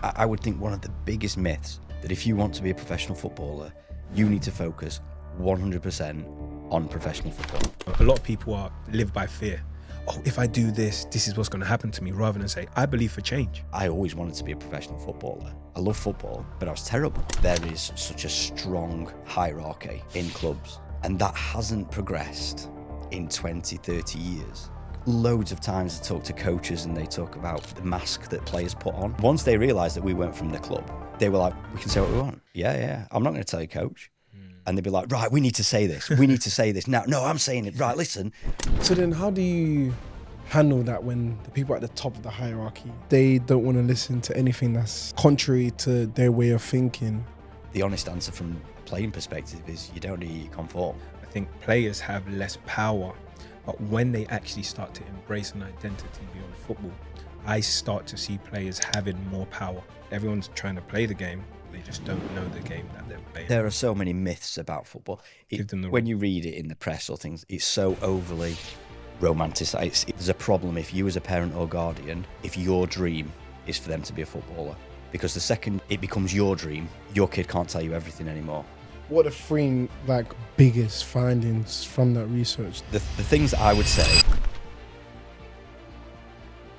I would think one of the biggest myths that if you want to be a professional footballer, you need to focus 100% on professional football. A lot of people live by fear. Oh, if I do this, this is what's going to happen to me, rather than say, I believe for change. I always wanted to be a professional footballer. I love football, but I was terrible. There is such a strong hierarchy in clubs, and that hasn't progressed in 20, 30 years. Loads of times I talk to coaches and they talk about the mask that players put on. Once they realised that we weren't from the club, they were like, we can say what we want. Yeah, I'm not going to tell you, coach. And they'd be like, right, we need to say this. We need to say this. Now, no, I'm saying it. Right, listen. So then how do you handle that when the people at the top of the hierarchy, they don't want to listen to anything that's contrary to their way of thinking? The honest answer from a playing perspective is you don't need to conform. I think players have less power, but when they actually start to embrace an identity beyond football, I start to see players having more power. Everyone's trying to play the game. They just don't know the game that they're playing. There are so many myths about football. When you read it in the press or things, it's so overly romanticised. There's a problem if you as a parent or guardian, if your dream is for them to be a footballer. Because the second it becomes your dream, your kid can't tell you everything anymore. What are the three biggest findings from that research? The things that I would say